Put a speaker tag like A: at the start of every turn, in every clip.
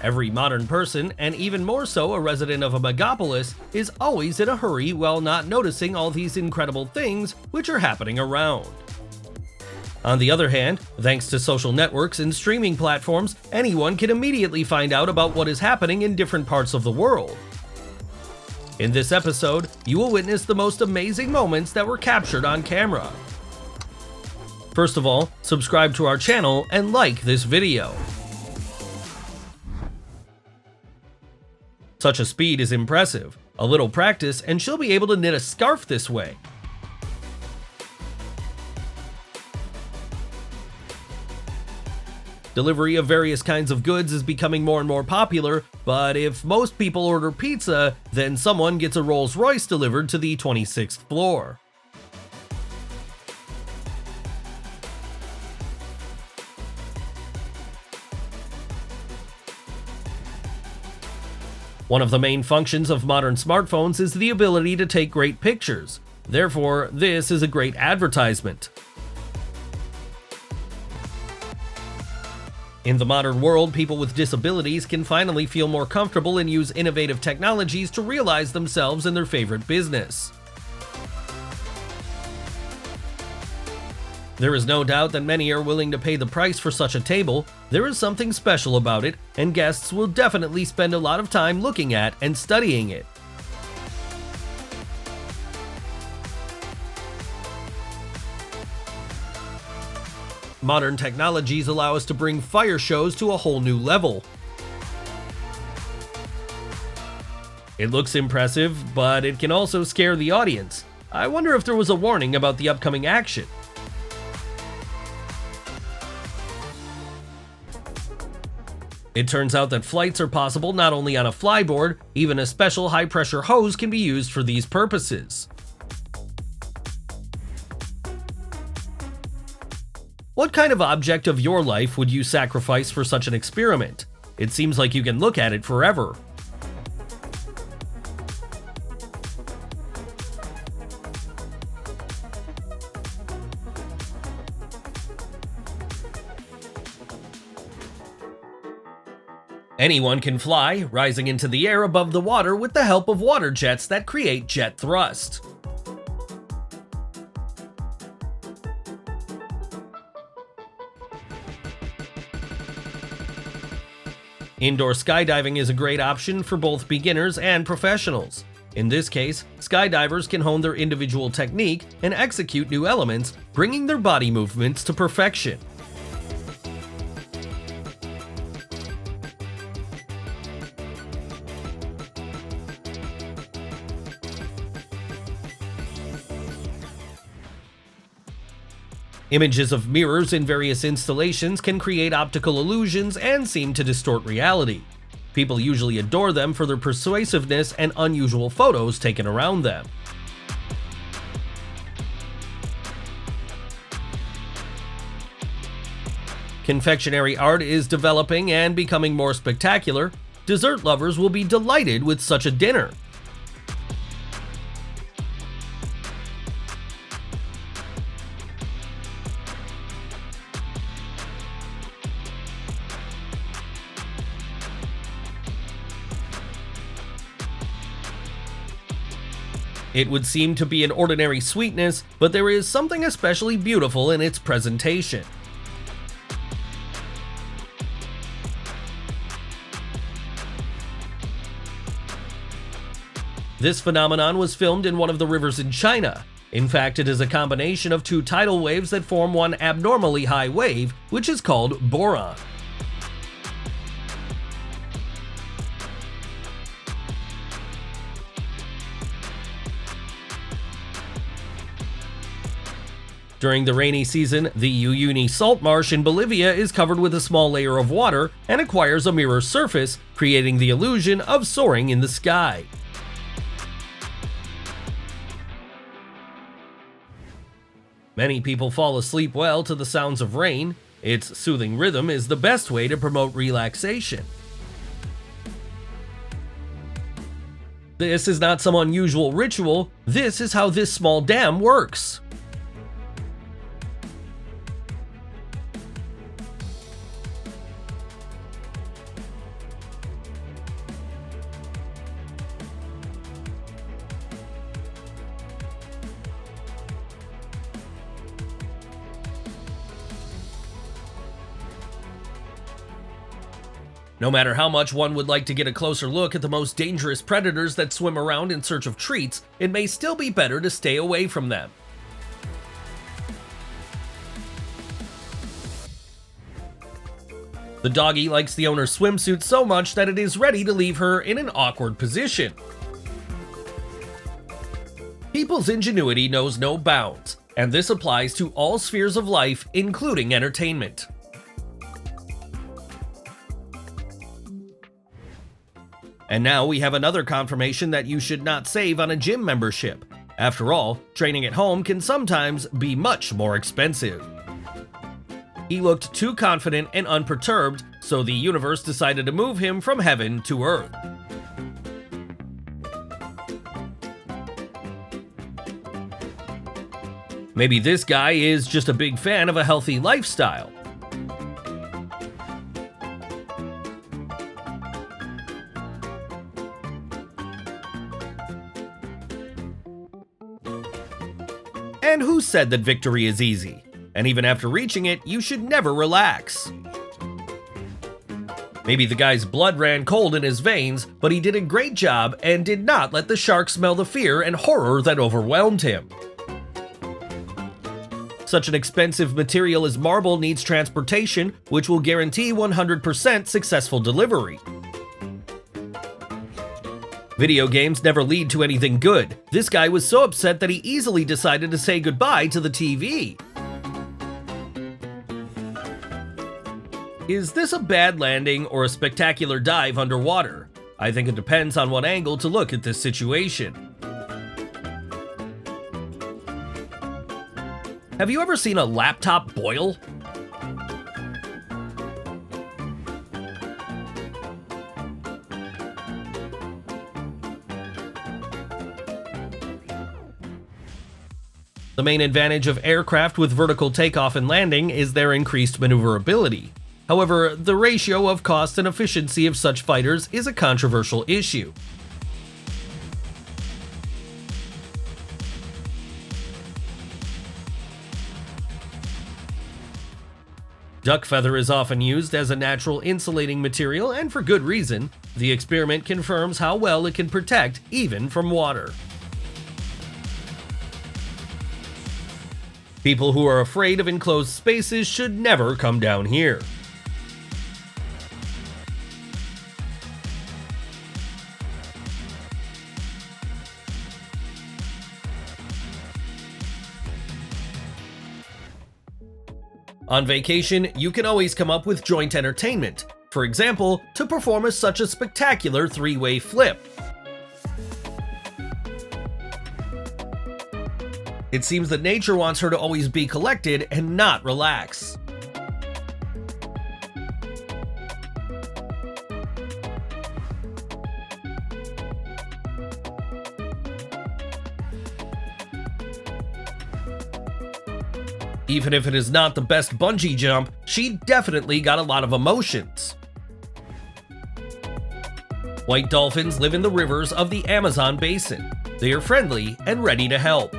A: Every modern person, and even more so a resident of a megapolis, is always in a hurry while not noticing all these incredible things which are happening around. On the other hand, thanks to social networks and streaming platforms, anyone can immediately find out about what is happening in different parts of the world. In this episode, you will witness the most amazing moments that were captured on camera. First of all, subscribe to our channel and like this video. Such a speed is impressive. A little practice and she'll be able to knit a scarf this way. Delivery of various kinds of goods is becoming more and more popular, but if most people order pizza, then someone gets a Rolls Royce delivered to the 26th floor. One of the main functions of modern smartphones is the ability to take great pictures. Therefore, this is a great advertisement. In the modern world, people with disabilities can finally feel more comfortable and use innovative technologies to realize themselves in their favorite business. There is no doubt that many are willing to pay the price for such a table. There is something special about it, and guests will definitely spend a lot of time looking at and studying it. Modern technologies allow us to bring fire shows to a whole new level. It looks impressive, but it can also scare the audience. I wonder if there was a warning about the upcoming action. It turns out that flights are possible not only on a flyboard, even a special high-pressure hose can be used for these purposes. What kind of object of your life would you sacrifice for such an experiment? It seems like you can look at it forever. Anyone can fly, rising into the air above the water with the help of water jets that create jet thrust. Indoor skydiving is a great option for both beginners and professionals. In this case, skydivers can hone their individual technique and execute new elements, bringing their body movements to perfection. Images of mirrors in various installations can create optical illusions and seem to distort reality. People usually adore them for their persuasiveness and unusual photos taken around them. Confectionery art is developing and becoming more spectacular. Dessert lovers will be delighted with such a dinner. It would seem to be an ordinary sweetness, but there is something especially beautiful in its presentation. This phenomenon was filmed in one of the rivers in China. In fact, it is a combination of two tidal waves that form one abnormally high wave, which is called boron. During the rainy season, the Uyuni salt marsh in Bolivia is covered with a small layer of water and acquires a mirror surface, creating the illusion of soaring in the sky. Many people fall asleep well to the sounds of rain. Its soothing rhythm is the best way to promote relaxation. This is not some unusual ritual. This is how this small dam works. No matter how much one would like to get a closer look at the most dangerous predators that swim around in search of treats, it may still be better to stay away from them. The doggy likes the owner's swimsuit so much that it is ready to leave her in an awkward position. People's ingenuity knows no bounds, and this applies to all spheres of life, including entertainment. And now we have another confirmation that you should not save on a gym membership. After all, training at home can sometimes be much more expensive. He looked too confident and unperturbed, so the universe decided to move him from heaven to earth. Maybe this guy is just a big fan of a healthy lifestyle. And who said that victory is easy? And even after reaching it, you should never relax. Maybe the guy's blood ran cold in his veins, but he did a great job and did not let the shark smell the fear and horror that overwhelmed him. Such an expensive material as marble needs transportation, which will guarantee 100% successful delivery. Video games never lead to anything good. This guy was so upset that he easily decided to say goodbye to the TV. Is this a bad landing or a spectacular dive underwater? I think it depends on what angle to look at this situation. Have you ever seen a laptop boil? The main advantage of aircraft with vertical takeoff and landing is their increased maneuverability. However, the ratio of cost and efficiency of such fighters is a controversial issue. Duck feather is often used as a natural insulating material, and for good reason. The experiment confirms how well it can protect even from water. People who are afraid of enclosed spaces should never come down here. On vacation, you can always come up with joint entertainment. For example, to perform such a spectacular three-way flip. It seems that nature wants her to always be collected and not relax. Even if it is not the best bungee jump, she definitely got a lot of emotions. White dolphins live in the rivers of the Amazon basin. They are friendly and ready to help.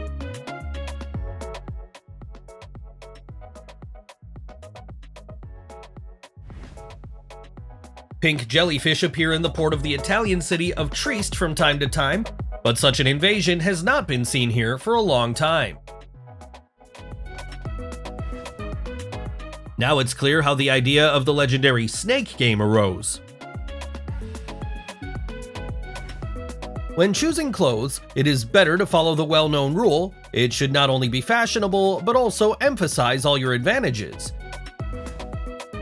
A: Pink jellyfish appear in the port of the Italian city of Trieste from time to time, but such an invasion has not been seen here for a long time. Now it's clear how the idea of the legendary snake game arose. When choosing clothes, it is better to follow the well-known rule: it should not only be fashionable, but also emphasize all your advantages.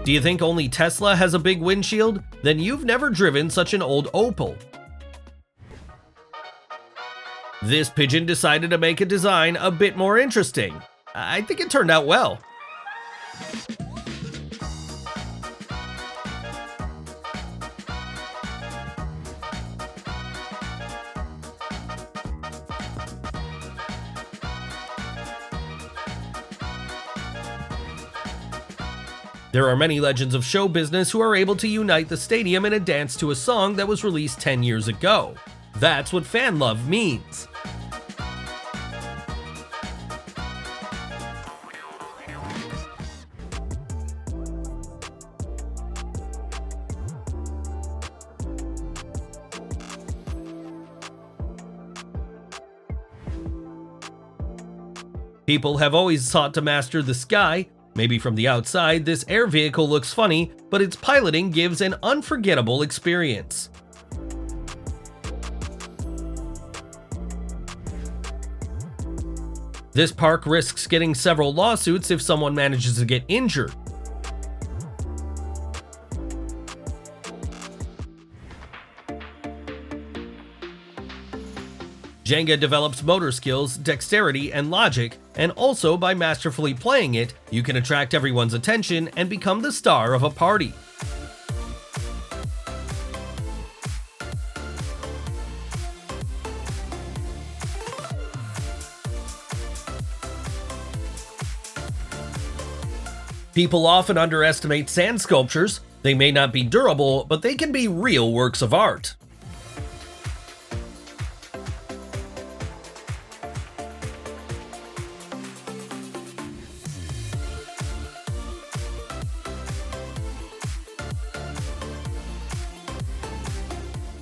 A: Do you think only Tesla has a big windshield? Then you've never driven such an old Opel. This pigeon decided to make a design a bit more interesting. I think it turned out well. There are many legends of show business who are able to unite the stadium in a dance to a song that was released 10 years ago. That's what fan love means. People have always sought to master the sky. Maybe from the outside, this air vehicle looks funny, but its piloting gives an unforgettable experience. This park risks getting several lawsuits if someone manages to get injured. Jenga develops motor skills, dexterity, and logic, and also by masterfully playing it, you can attract everyone's attention and become the star of a party. People often underestimate sand sculptures. They may not be durable, but they can be real works of art.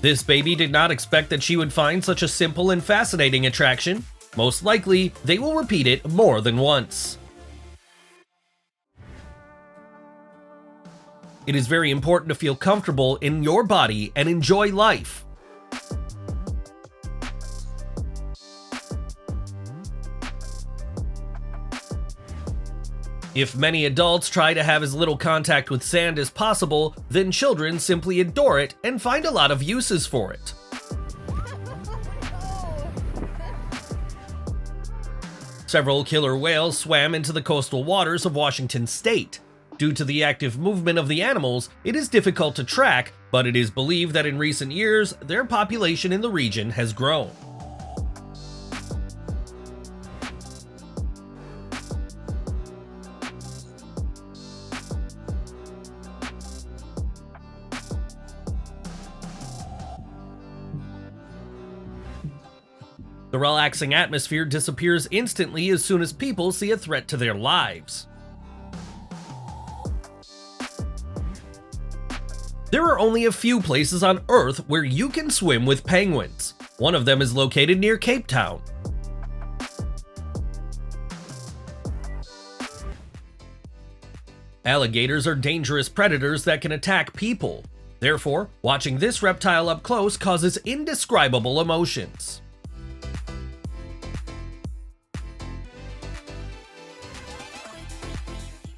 A: This baby did not expect that she would find such a simple and fascinating attraction. Most likely, they will repeat it more than once. It is very important to feel comfortable in your body and enjoy life. If many adults try to have as little contact with sand as possible, then children simply adore it and find a lot of uses for it. Several killer whales swam into the coastal waters of Washington state. Due to the active movement of the animals, it is difficult to track, but it is believed that in recent years, their population in the region has grown. The relaxing atmosphere disappears instantly as soon as people see a threat to their lives. There are only a few places on Earth where you can swim with penguins. One of them is located near Cape Town. Alligators are dangerous predators that can attack people. Therefore, watching this reptile up close causes indescribable emotions.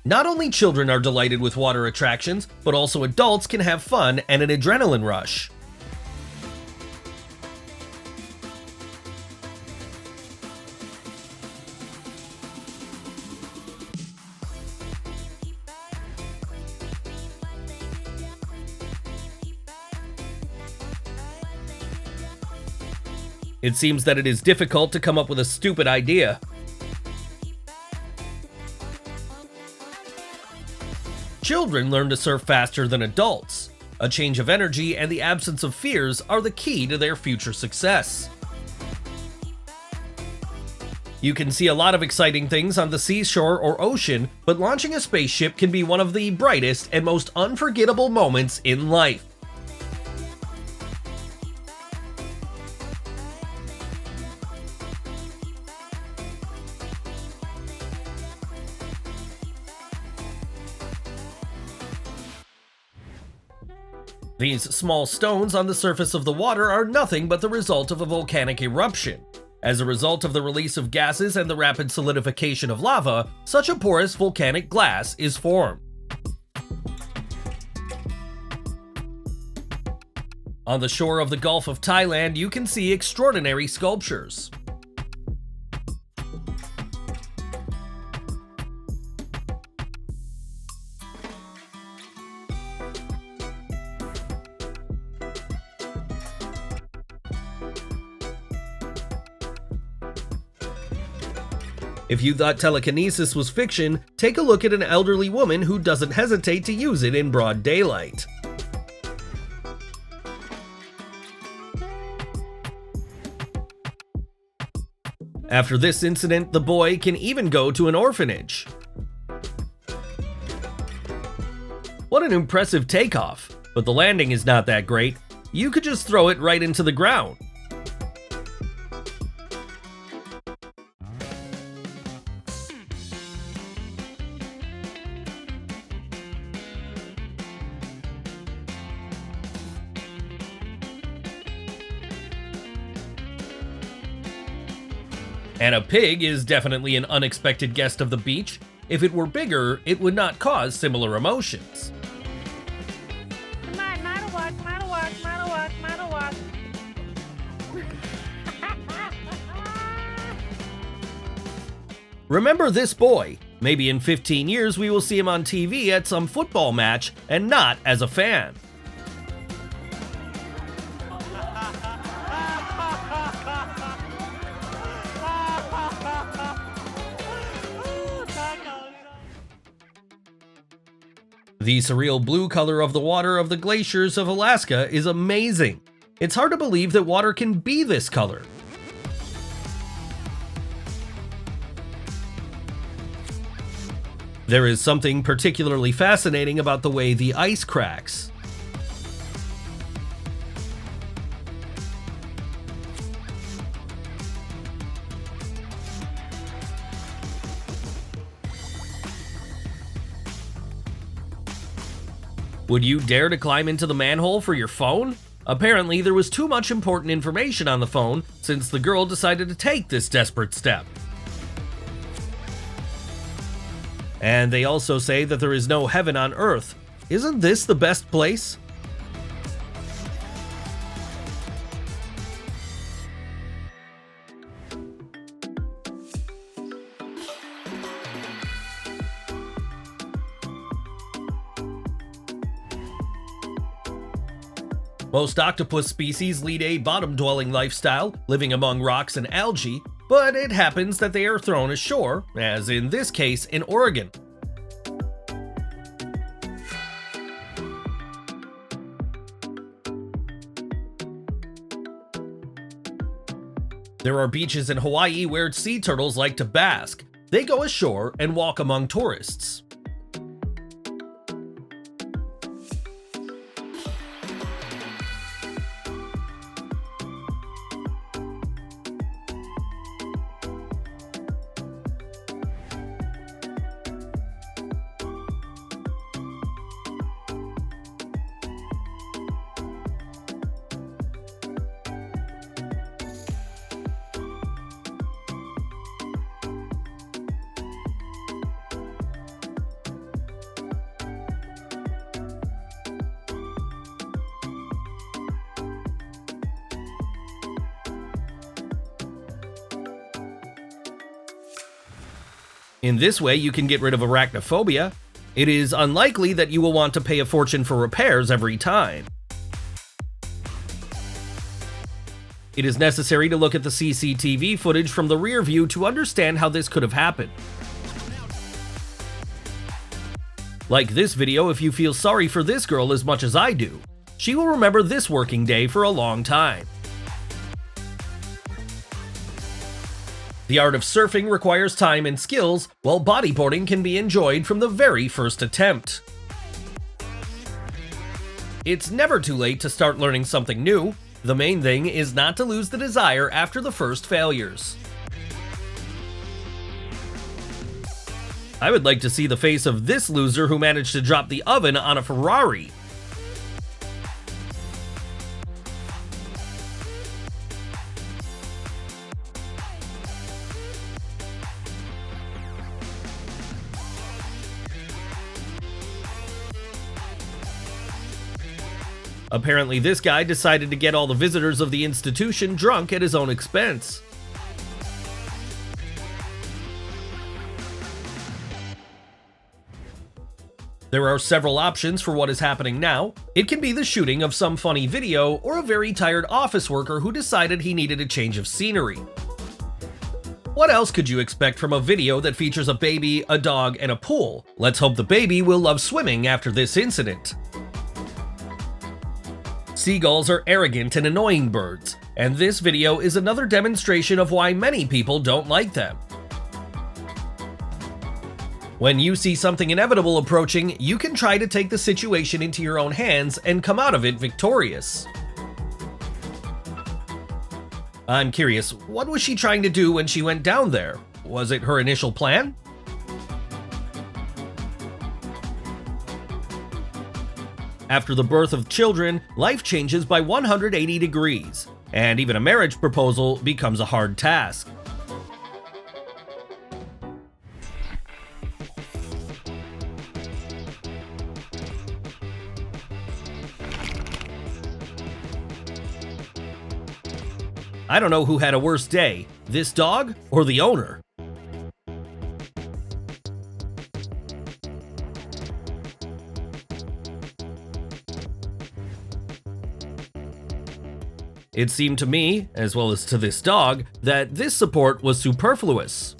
A: Not only children are delighted with water attractions, but also adults can have fun and an adrenaline rush. It seems that it is difficult to come up with a stupid idea. Children learn to surf faster than adults. A change of energy and the absence of fears are the key to their future success. You can see a lot of exciting things on the seashore or ocean, but launching a spaceship can be one of the brightest and most unforgettable moments in life. These small stones on the surface of the water are nothing but the result of a volcanic eruption. As a result of the release of gases and the rapid solidification of lava, such a porous volcanic glass is formed. On the shore of the Gulf of Thailand, you can see extraordinary sculptures. If you thought telekinesis was fiction, take a look at an elderly woman who doesn't hesitate to use it in broad daylight. After this incident, the boy can even go to an orphanage. What an impressive takeoff, but the landing is not that great. You could just throw it right into the ground. And a pig is definitely an unexpected guest of the beach. If it were bigger, it would not cause similar emotions.
B: Come on, model walk, model walk, model walk, model walk.
A: Remember this boy. Maybe in 15 years we will see him on TV at some football match and not as a fan. The surreal blue color of the water of the glaciers of Alaska is amazing. It's hard to believe that water can be this color. There is something particularly fascinating about the way the ice cracks. Would you dare to climb into the manhole for your phone? Apparently, there was too much important information on the phone since the girl decided to take this desperate step. And they also say that there is no heaven on earth. Isn't this the best place? Most octopus species lead a bottom-dwelling lifestyle, living among rocks and algae, but it happens that they are thrown ashore, as in this case in Oregon. There are beaches in Hawaii where sea turtles like to bask. They go ashore and walk among tourists. In this way, you can get rid of arachnophobia. It is unlikely that you will want to pay a fortune for repairs every time. It is necessary to look at the CCTV footage from the rear view to understand how this could have happened. Like this video if you feel sorry for this girl as much as I do. She will remember this working day for a long time. The art of surfing requires time and skills, while bodyboarding can be enjoyed from the very first attempt. It's never too late to start learning something new. The main thing is not to lose the desire after the first failures. I would like to see the face of this loser who managed to drop the oven on a Ferrari. Apparently, this guy decided to get all the visitors of the institution drunk at his own expense. There are several options for what is happening now. It can be the shooting of some funny video or a very tired office worker who decided he needed a change of scenery. What else could you expect from a video that features a baby, a dog, and a pool? Let's hope the baby will love swimming after this incident. Seagulls are arrogant and annoying birds, and this video is another demonstration of why many people don't like them. When you see something inevitable approaching, you can try to take the situation into your own hands and come out of it victorious. I'm curious, what was she trying to do when she went down there? Was it her initial plan? After the birth of children, life changes by 180 degrees, and even a marriage proposal becomes a hard task. I don't know who had a worse day, this dog or the owner. It seemed to me, as well as to this dog, that this support was superfluous.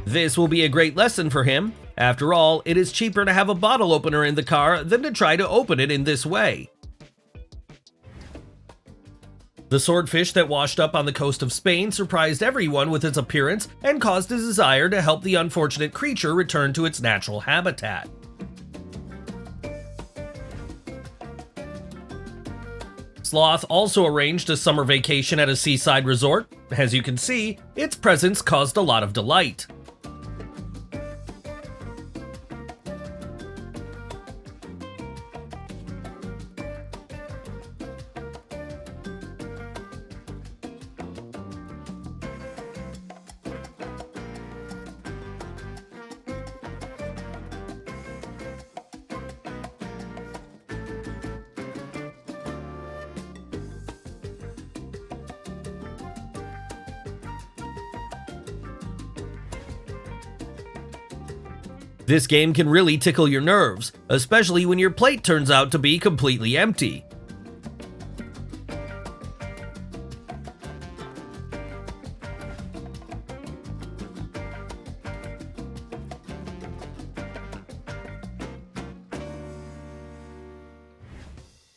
A: This will be a great lesson for him. After all, it is cheaper to have a bottle opener in the car than to try to open it in this way. The swordfish that washed up on the coast of Spain surprised everyone with its appearance and caused a desire to help the unfortunate creature return to its natural habitat. Sloth also arranged a summer vacation at a seaside resort. As you can see, its presence caused a lot of delight. This game can really tickle your nerves, especially when your plate turns out to be completely empty.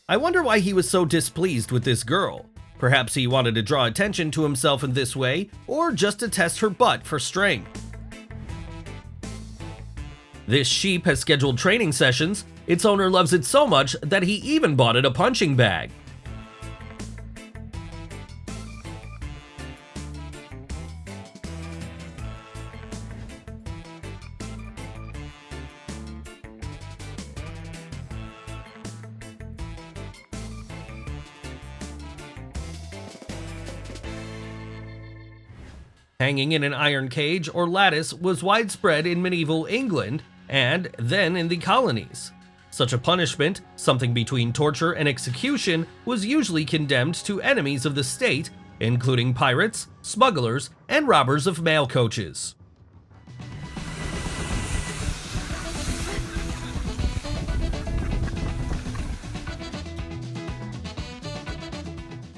A: I wonder why he was so displeased with this girl. Perhaps he wanted to draw attention to himself in this way, or just to test her butt for strength. This sheep has scheduled training sessions. Its owner loves it so much that he even bought it a punching bag. Hanging in an iron cage or lattice was widespread in medieval England and then in the colonies. Such a punishment, something between torture and execution, was usually condemned to enemies of the state, including pirates, smugglers, and robbers of mail coaches.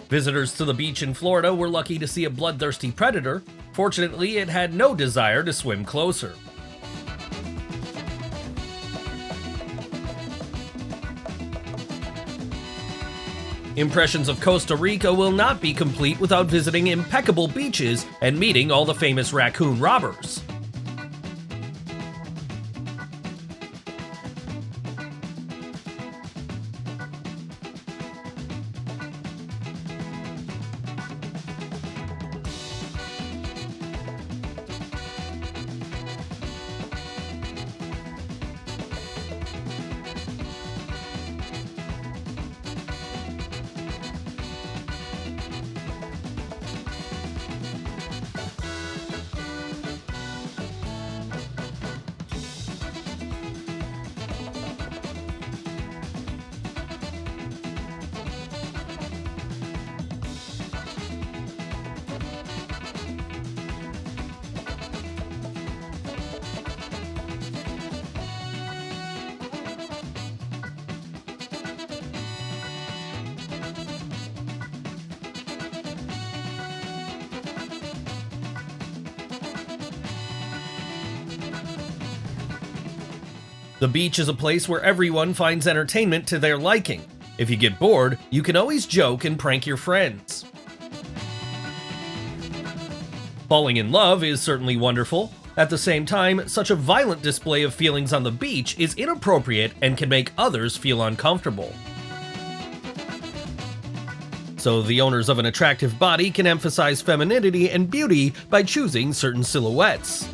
A: Visitors to the beach in Florida were lucky to see a bloodthirsty predator. Fortunately, it had no desire to swim closer. Impressions of Costa Rica will not be complete without visiting impeccable beaches and meeting all the famous raccoon robbers. The beach is a place where everyone finds entertainment to their liking. If you get bored, you can always joke and prank your friends. Falling in love is certainly wonderful. At the same time, such a violent display of feelings on the beach is inappropriate and can make others feel uncomfortable. So the owners of an attractive body can emphasize femininity and beauty by choosing certain silhouettes.